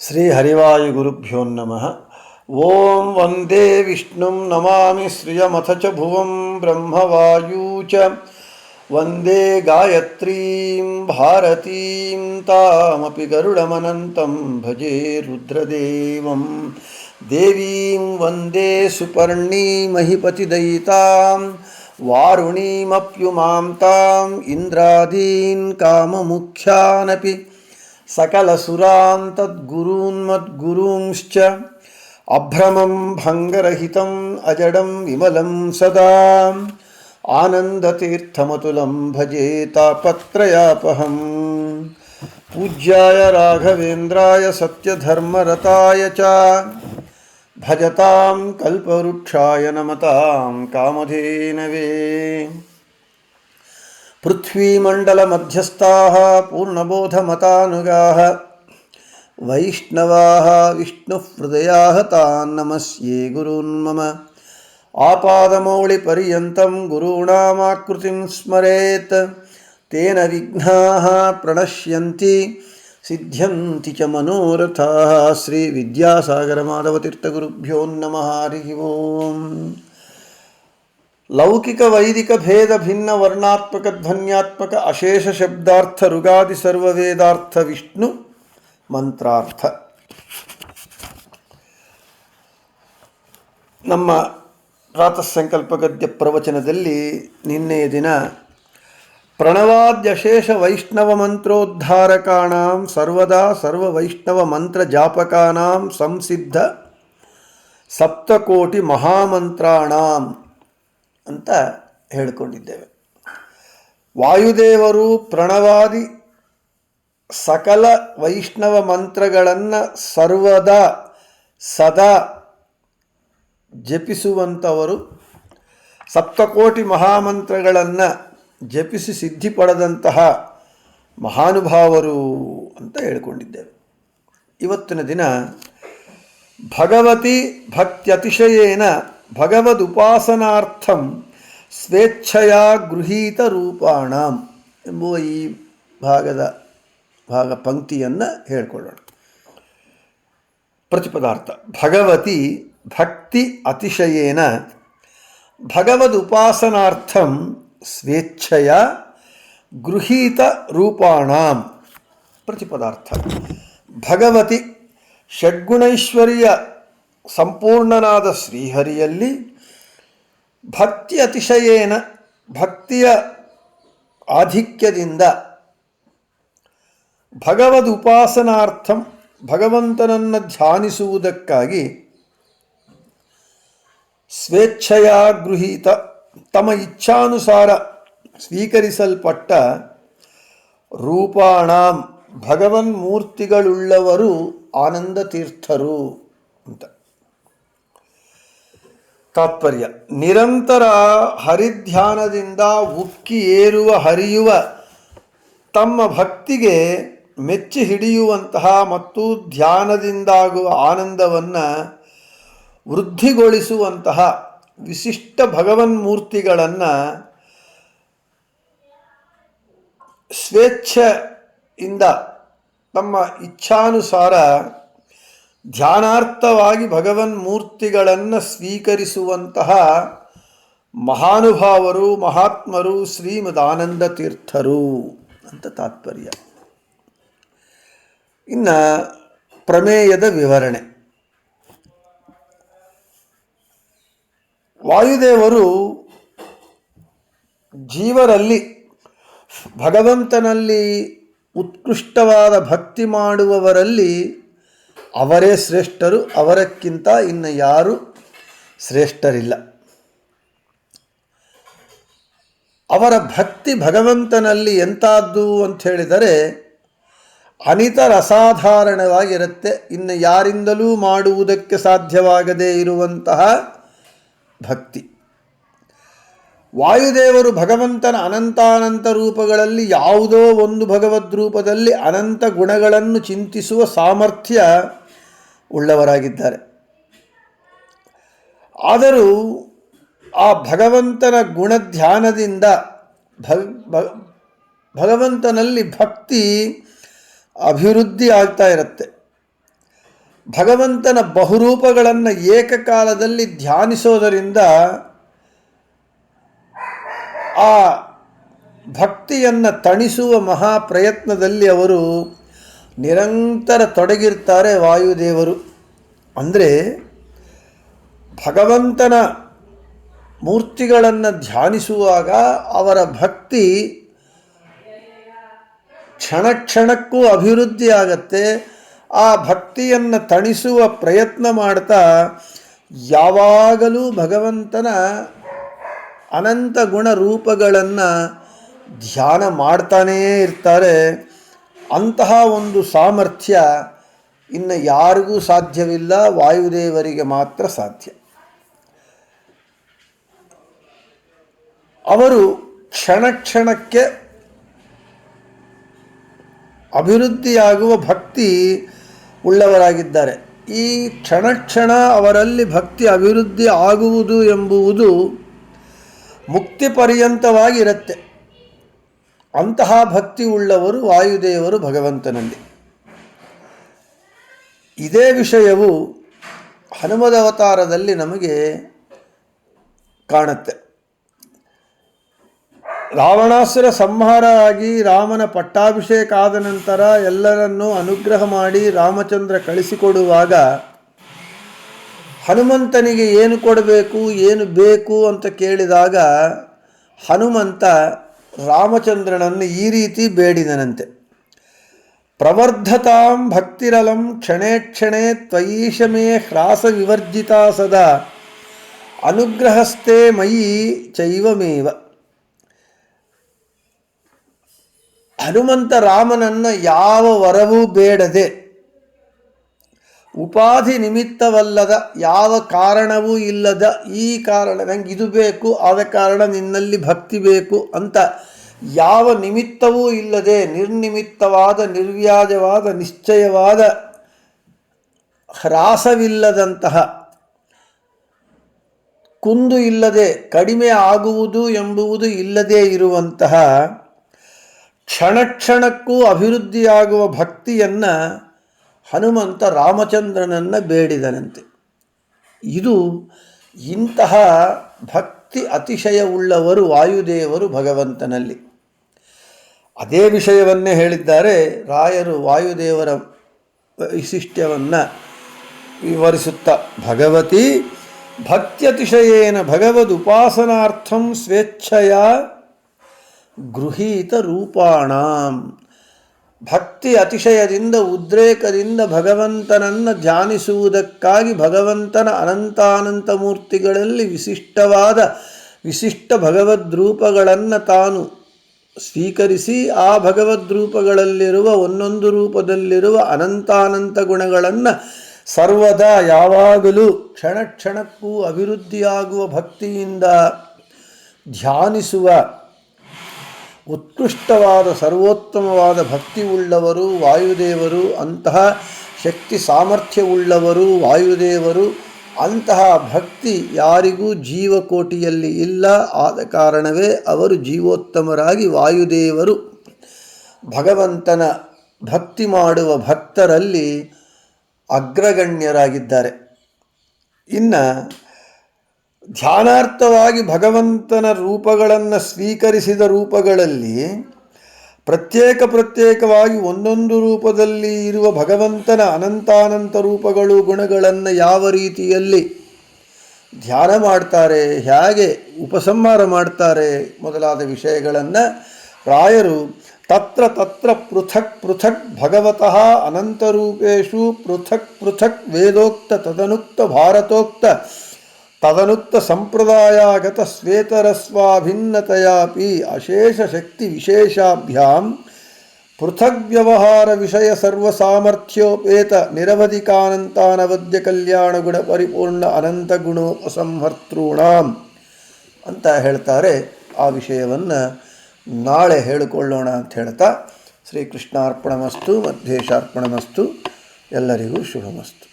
ಶ್ರೀ ಹರಿವಾಯುಗುರುಭ್ಯೋ ನಮಃ. ಓಂ ವಂದೇ ವಿಷ್ಣುಂ ನಮಾಮಿ ಶ್ರಿಯಮಥ ಚ ಭುವಂ ಬ್ರಹ್ಮವಾಯೂ ಚ ವಂದೇ ಗಾಯತ್ರೀಂ ಭಾರತೀಂ ತಾಮಪಿ ಗರುಡಮನಂತಂ ಭಜೆ ರುದ್ರದೇವಂ ದೇವೀಂ ವಂದೇ ಸುಪರ್ಣೀಮಹಿಪತಿದಯಿತಾಂ ವಾರುಣೀಮಪ್ಯುಮಾಂ ತಾಂ ಇಂದ್ರಾದೀನ್ ಕಾಮಮುಖ್ಯಾನಪಿ ಸಕಲಸುರಾನ್ ತದ್ಗುರೂನ್ಮದ್ಗುರೂಂಶ್ಚ ಅಭ್ರಮಂ ಭಂಗರಹಿತಂ ಅಜಡಂ ವಿಮಲಂ ಸದಾ ಆನಂದತೀರ್ಥಮತುಲಂ ಭಜೆ ತಾಪತ್ರಯಾಪಹಂ. ಪೂಜ್ಯಾಯ ರಾಘವೇಂದ್ರಾಯ ಸತ್ಯಧರ್ಮರತಾಯ ಚ ಭಜತಾಂ ಕಲ್ಪವೃಕ್ಷಾಯ ನಮತಾಂ ಕಾಮಧೇನವೇ. ಪೃಥ್ವೀಮಂಡಲಮಧ್ಯಸ್ಥಾಃ ಪೂರ್ಣಬೋಧಮತಾನುಗಾಃ ವೈಷ್ಣವಾಃ ವಿಷ್ಣುಹೃದಯಾಃ ತಾನ್ ನಮಸ್ಯೇ ಗುರೂನ್ ಮಮ. ಆಪಾದಮೌಳಿಪರ್ಯಂತಂ ಗುರುಣಾಮಾಕೃತಿಂ ಸ್ಮರೇತ್ ತೇನ ವಿಘ್ನಾಃ ಪ್ರಣಶ್ಯಂತಿ ಸಿದ್ಧ್ಯಂತಿ ಚ ಮನೋರಥಾಃ. ಶ್ರೀ ವಿದ್ಯಾಸಾಗರ ಮಾಧವತೀರ್ಥಗುರುಭ್ಯೋ ನಮಃ. ಹರಿ ಓಂ. ಲೌಕಿಕ ವೈದಿಕ ಭೇದ ಭಿನ್ನ ವರ್ಣಾತ್ಮಕ ಧ್ವನ್ಯಾತ್ಮಕ ಅಶೇಷ ಶಬ್ದಾರ್ಥ ಋಗಾದಿ ಸರ್ವವೇದಾರ್ಥ ವಿಷ್ಣು ಮಂತ್ರಾರ್ಥ. ನಮ್ಮ ಪ್ರಾತಃಸಂಕಲ್ಪ ಗದ್ಯ ಪ್ರವಚನದಲ್ಲಿ ನಿನ್ನೆಯ ದಿನ ಪ್ರಣವಾದ್ಯಶೇಷ ವೈಷ್ಣವ ಮಂತ್ರೋದ್ಧಾರಕಾಣಾಂ ಸರ್ವದಾ ಸರ್ವ ವೈಷ್ಣವ ಮಂತ್ರ ಜಾಪಕಾನಾಂ ಸಂಸಿದ್ಧ ಸಪ್ತಕೋಟಿ ಮಹಾಮಂತ್ರಾಣಾಂ ಅಂತ ಹೇಳಿಕೊಂಡಿದ್ದೇವೆ. ವಾಯುದೇವರು ಪ್ರಣವಾದಿ ಸಕಲ ವೈಷ್ಣವ ಮಂತ್ರಗಳನ್ನು ಸರ್ವದಾ ಸದಾ ಜಪಿಸುವಂಥವರು, ಸಪ್ತಕೋಟಿ ಮಹಾಮಂತ್ರಗಳನ್ನು ಜಪಿಸಿ ಸಿದ್ಧಿ ಪಡೆದಂತಹ ಮಹಾನುಭಾವರು ಅಂತ ಹೇಳಿಕೊಂಡಿದ್ದೇವೆ. ಇವತ್ತಿನ ದಿನ ಭಗವತಿ ಭಕ್ತ್ಯತಿಶಯೇನ ಭಗವದುಪಾಸನಾರ್ಥಂ ಸ್ವೇಚ್ಛೆಯ ಗೃಹೀತ ರೂಪಾಣಂ ಎಂಬುವ ಈ ಭಾಗ ಪಂಕ್ತಿಯನ್ನು ಹೇಳಿಕೊಳ್ಳೋಣ. ಪ್ರತಿಪದಾರ್ಥ: ಭಗವತಿ ಭಕ್ತಿ ಅತಿಶಯೇನ ಭಗವದುಪಾಸನಾರ್ಥಂ ಸ್ವೇಚ್ಛೆಯ ಗೃಹೀತ ರೂಪಾಣಂ. ಪ್ರತಿಪದಾರ್ಥ: ಭಗವತಿ ಷಡ್ಗುಣೈಶ್ವರ್ಯ ಸಂಪೂರ್ಣನಾದ ಶ್ರೀಹರಿಯಲ್ಲಿ ಭಕ್ತಿ ಅತಿಶಯೇನ ಭಕ್ತಿಯ ಆಧಿಕ್ಯದಿಂದ ಭಗವದುಪಾಸನಾರ್ಥಂ ಭಗವಂತನನ್ನು ಧ್ಯಾನಿಸುವುದಕ್ಕಾಗಿ ಸ್ವೇಚ್ಛೆಯ ಗೃಹೀತ ತಮ್ಮ ಇಚ್ಛಾನುಸಾರ ಸ್ವೀಕರಿಸಲ್ಪಟ್ಟ ರೂಪಾಣಾಂ ಭಗವನ್ಮೂರ್ತಿಗಳುಳ್ಳವರು ಆನಂದ ತೀರ್ಥರು ಅಂತ. ತಾತ್ಪರ್ಯ: ನಿರಂತರ ಹರಿಧ್ಯಾನದಿಂದ ಉಕ್ಕಿ ಏರುವ ಹರಿಯುವ ತಮ್ಮ ಭಕ್ತಿಗೆ ಮೆಚ್ಚಿ ಹಿಡಿಯುವಂತಹ ಮತ್ತು ಧ್ಯಾನದಿಂದಾಗುವ ಆನಂದವನ್ನು ವೃದ್ಧಿಗೊಳಿಸುವಂತಹ ವಿಶಿಷ್ಟ ಭಗವನ್ಮೂರ್ತಿಗಳನ್ನು ಸ್ವೇಚ್ಛೆಯಿಂದ ತಮ್ಮ ಇಚ್ಛಾನುಸಾರ ಧ್ಯಾನಾರ್ಥವಾಗಿ ಭಗವನ್ಮೂರ್ತಿಗಳನ್ನು ಸ್ವೀಕರಿಸುವಂತಹ ಮಹಾನುಭಾವರು ಮಹಾತ್ಮರು ಶ್ರೀಮದಾನಂದ ತೀರ್ಥರು ಅಂತ ತಾತ್ಪರ್ಯ. ಇನ್ನು ಪ್ರಮೇಯದ ವಿವರಣೆ. ವಾಯುದೇವರು ಜೀವರಲ್ಲಿ ಭಗವಂತನಲ್ಲಿ ಉತ್ಕೃಷ್ಟವಾದ ಭಕ್ತಿ ಮಾಡುವವರಲ್ಲಿ ಅವರೇ ಶ್ರೇಷ್ಠರು, ಅವರಕ್ಕಿಂತ ಇನ್ನು ಯಾರೂ ಶ್ರೇಷ್ಠರಿಲ್ಲ. ಅವರ ಭಕ್ತಿ ಭಗವಂತನಲ್ಲಿ ಎಂಥದ್ದು ಅಂತ ಹೇಳಿದರೆ ಅನಿತರ ಅಸಾಧಾರಣವಾಗಿರುತ್ತೆ. ಇನ್ನು ಯಾರಿಂದಲೂ ಮಾಡುವುದಕ್ಕೆ ಸಾಧ್ಯವಾಗದೇ ಇರುವಂತಹ ಭಕ್ತಿ. ವಾಯುದೇವರು ಭಗವಂತನ ಅನಂತಾನಂತ ರೂಪಗಳಲ್ಲಿ ಯಾವುದೋ ಒಂದು ಭಗವದ್ ರೂಪದಲ್ಲಿ ಅನಂತ ಗುಣಗಳನ್ನು ಚಿಂತಿಸುವ ಸಾಮರ್ಥ್ಯ ಉಳ್ಳವರಾಗಿದ್ದಾರೆ. ಆದರೂ ಆ ಭಗವಂತನ ಗುಣಧ್ಯಾನದಿಂದ ಭಗವಂತನಲ್ಲಿ ಭಕ್ತಿ ಅಭಿವೃದ್ಧಿ ಆಗ್ತಾ ಇರುತ್ತೆ. ಭಗವಂತನ ಬಹುರೂಪಗಳನ್ನು ಏಕಕಾಲದಲ್ಲಿ ಧ್ಯಾನಿಸೋದರಿಂದ ಆ ಭಕ್ತಿಯನ್ನು ತಣಿಸುವ ಮಹಾಪ್ರಯತ್ನದಲ್ಲಿ ಅವರು ನಿರಂತರ ತೊಡಗಿರ್ತಾರೆ ವಾಯುದೇವರು. ಅಂದರೆ ಭಗವಂತನ ಮೂರ್ತಿಗಳನ್ನು ಧ್ಯಾನಿಸುವಾಗ ಅವರ ಭಕ್ತಿ ಕ್ಷಣ ಕ್ಷಣಕ್ಕೂ ಅಭಿವೃದ್ಧಿಯಾಗತ್ತೆ. ಆ ಭಕ್ತಿಯನ್ನು ತಣಿಸುವ ಪ್ರಯತ್ನ ಮಾಡ್ತಾ ಯಾವಾಗಲೂ ಭಗವಂತನ ಅನಂತ ಗುಣ ರೂಪಗಳನ್ನು ಧ್ಯಾನ ಮಾಡ್ತಾನೇ ಇರ್ತಾರೆ. ಅಂತಹ ಒಂದು ಸಾಮರ್ಥ್ಯ ಇನ್ನು ಯಾರಿಗೂ ಸಾಧ್ಯವಿಲ್ಲ, ವಾಯುದೇವರಿಗೆ ಮಾತ್ರ ಸಾಧ್ಯ. ಅವರು ಕ್ಷಣ ಕ್ಷಣಕ್ಕೆ ಅಭಿವೃದ್ಧಿಯಾಗುವ ಭಕ್ತಿ ಉಳ್ಳವರಾಗಿದ್ದಾರೆ. ಈ ಕ್ಷಣ ಕ್ಷಣ ಅವರಲ್ಲಿ ಭಕ್ತಿ ಅಭಿವೃದ್ಧಿ ಆಗುವುದು ಎಂಬುದು ಮುಕ್ತಿ ಪರ್ಯಂತವಾಗಿರುತ್ತೆ. ಅಂತಹ ಭಕ್ತಿ ಉಳ್ಳವರು ವಾಯುದೇವರು ಭಗವಂತನಲ್ಲಿ. ಇದೇ ವಿಷಯವು ಹನುಮದವತಾರದಲ್ಲಿ ನಮಗೆ ಕಾಣುತ್ತೆ. ರಾವಣಾಸುರ ಸಂಹಾರ ಆಗಿ ರಾಮನ ಪಟ್ಟಾಭಿಷೇಕ ಆದ ನಂತರ ಎಲ್ಲರನ್ನೂ ಅನುಗ್ರಹ ಮಾಡಿ ರಾಮಚಂದ್ರ ಕಳಿಸಿಕೊಡುವಾಗ ಹನುಮಂತನಿಗೆ ಏನು ಕೊಡಬೇಕು, ಏನು ಬೇಕು ಅಂತ ಕೇಳಿದಾಗ ಹನುಮಂತ ರಾಮಚಂದ್ರನನ್ನು ಈ ರೀತಿ ಬೇಡಿದನಂತೆ. ಪ್ರವರ್ಧತಾಂ ಭಕ್ತಿರಲಂ ಕ್ಷಣೇ ಕ್ಷಣೇ ತ್ವಯೀಶ ಮೇ ಹ್ರಾಸ ವಿವರ್ಜಿತಾ ಸದಾ ಅನುಗ್ರಹಸ್ಥೆ ಮಯಿ ಚೈವಮೇವ. ಹನುಮಂತ ರಾಮನನ್ನು ಯಾವ ವರವೂ ಬೇಡದೆ, ಉಪಾಧಿ ನಿಮಿತ್ತವಲ್ಲದ, ಯಾವ ಕಾರಣವೂ ಇಲ್ಲದ, ಈ ಕಾರಣ ನನಗೆ ಇದು ಬೇಕು, ಆದ ಕಾರಣ ನಿನ್ನಲ್ಲಿ ಭಕ್ತಿ ಬೇಕು ಅಂತ ಯಾವ ನಿಮಿತ್ತವೂ ಇಲ್ಲದೆ ನಿರ್ನಿಮಿತ್ತವಾದ, ನಿರ್ವ್ಯಾಜವಾದ, ನಿಶ್ಚಯವಾದ, ಹ್ರಾಸವಿಲ್ಲದಂತಹ, ಕುಂದು ಇಲ್ಲದೆ, ಕಡಿಮೆ ಆಗುವುದು ಎಂಬುವುದು ಇಲ್ಲದೇ ಇರುವಂತಹ, ಕ್ಷಣ ಕ್ಷಣಕ್ಕೂ ಅಭಿವೃದ್ಧಿಯಾಗುವ ಭಕ್ತಿಯನ್ನು ಹನುಮಂತ ರಾಮಚಂದ್ರನನ್ನು ಬೇಡಿದನಂತೆ. ಇದು ಇಂತಹ ಭಕ್ತಿ ಅತಿಶಯವುಳ್ಳವರು ವಾಯುದೇವರು ಭಗವಂತನಲ್ಲಿ. ಅದೇ ವಿಷಯವನ್ನೇ ಹೇಳಿದ್ದಾರೆ ರಾಯರು ವಾಯುದೇವರ ವೈಶಿಷ್ಟ್ಯವನ್ನು ವಿವರಿಸುತ್ತಾ. ಭಗವತಿ ಭಕ್ತ್ಯತಿಶಯೇನ ಭಗವದುಪಾಸನಾರ್ಥಂ ಸ್ವೇಚ್ಛಯ ಗೃಹೀತ ರೂಪಾಣಾಂ. ಭಕ್ತಿ ಅತಿಶಯದಿಂದ, ಉದ್ರೇಕದಿಂದ ಭಗವಂತನನ್ನು ಧ್ಯಾನಿಸುವುದಕ್ಕಾಗಿ ಭಗವಂತನ ಅನಂತಾನಂತ ಮೂರ್ತಿಗಳಲ್ಲಿ ವಿಶಿಷ್ಟ ಭಗವದ್ರೂಪಗಳನ್ನು ತಾನು ಸ್ವೀಕರಿಸಿ ಆ ಭಗವದ್ರೂಪಗಳಲ್ಲಿರುವ ಒಂದೊಂದು ರೂಪದಲ್ಲಿರುವ ಅನಂತಾನಂತ ಗುಣಗಳನ್ನು ಸರ್ವದಾ ಯಾವಾಗಲೂ ಕ್ಷಣ ಕ್ಷಣಕ್ಕೂ ಅಭಿವೃದ್ಧಿಯಾಗುವ ಭಕ್ತಿಯಿಂದ ಧ್ಯಾನಿಸುವ ಉತ್ಕೃಷ್ಟವಾದ ಸರ್ವೋತ್ತಮವಾದ ಭಕ್ತಿ ಉಳ್ಳವರು ವಾಯುದೇವರು. ಅಂತಹ ಶಕ್ತಿ ಸಾಮರ್ಥ್ಯವುಳ್ಳವರು ವಾಯುದೇವರು. ಅಂತಹ ಭಕ್ತಿ ಯಾರಿಗೂ ಜೀವಕೋಟಿಯಲ್ಲಿ ಇಲ್ಲ. ಆದ ಕಾರಣವೇ ಅವರು ಜೀವೋತ್ತಮರಾಗಿ ವಾಯುದೇವರು ಭಗವಂತನ ಭಕ್ತಿ ಮಾಡುವ ಭಕ್ತರಲ್ಲಿ ಅಗ್ರಗಣ್ಯರಾಗಿದ್ದಾರೆ. ಇನ್ನು ಧ್ಯಾನಾರ್ಥವಾಗಿ ಭಗವಂತನ ರೂಪಗಳನ್ನು ಸ್ವೀಕರಿಸಿದ ರೂಪಗಳಲ್ಲಿ ಪ್ರತ್ಯೇಕವಾಗಿ ಒಂದೊಂದು ರೂಪದಲ್ಲಿ ಇರುವ ಭಗವಂತನ ಅನಂತಾನಂತ ರೂಪಗಳು, ಗುಣಗಳನ್ನು ಯಾವ ರೀತಿಯಲ್ಲಿ ಧ್ಯಾನ ಮಾಡ್ತಾರೆ, ಹೇಗೆ ಉಪಸಂಹಾರ ಮಾಡ್ತಾರೆ ಮೊದಲಾದ ವಿಷಯಗಳನ್ನು ರಾಯರು ತತ್ರ ತತ್ರ ಪೃಥಕ್ ಪೃಥಕ್ ಭಗವತಃ ಅನಂತರೂಪೇಶು ಪೃಥಕ್ ಪೃಥಕ್ ವೇದೋಕ್ತ ತದನುಕ್ತ ಭಾರತೋಕ್ತ ತದನುಕ್ತ ಸಂಪ್ರದಾಯಾಗತ ಶ್ವೇತರಸ್ವಾಭಿನ್ನತೆಯಾಪಿ ಅಶೇಷ ಶಕ್ತಿ ವಿಶೇಷಾಭ್ಯಾಂ ಪೃಥಗ್ ವ್ಯವಹಾರ ವಿಷಯ ಸರ್ವಸಾಮರ್ಥ್ಯೋಪೇತ ನಿರವಧಿಕಾನಂತಾನವದ್ಯ ಕಲ್ಯಾಣ ಗುಣ ಪರಿಪೂರ್ಣ ಅನಂತ ಗುಣೋಪಸಂಹರ್ತॄಣಾಂ ಅಂತ ಹೇಳ್ತಾರೆ. ಆ ವಿಷಯವನ್ನು ನಾಳೆ ಹೇಳಿಕೊಳ್ಳೋಣ ಅಂತ ಹೇಳ್ತಾ ಶ್ರೀಕೃಷ್ಣಾರ್ಪಣಮಸ್ತು, ಮಧ್ಯೇಶಾರ್ಪಣಮಸ್ತು. ಎಲ್ಲರಿಗೂ ಶುಭಮಸ್ತು.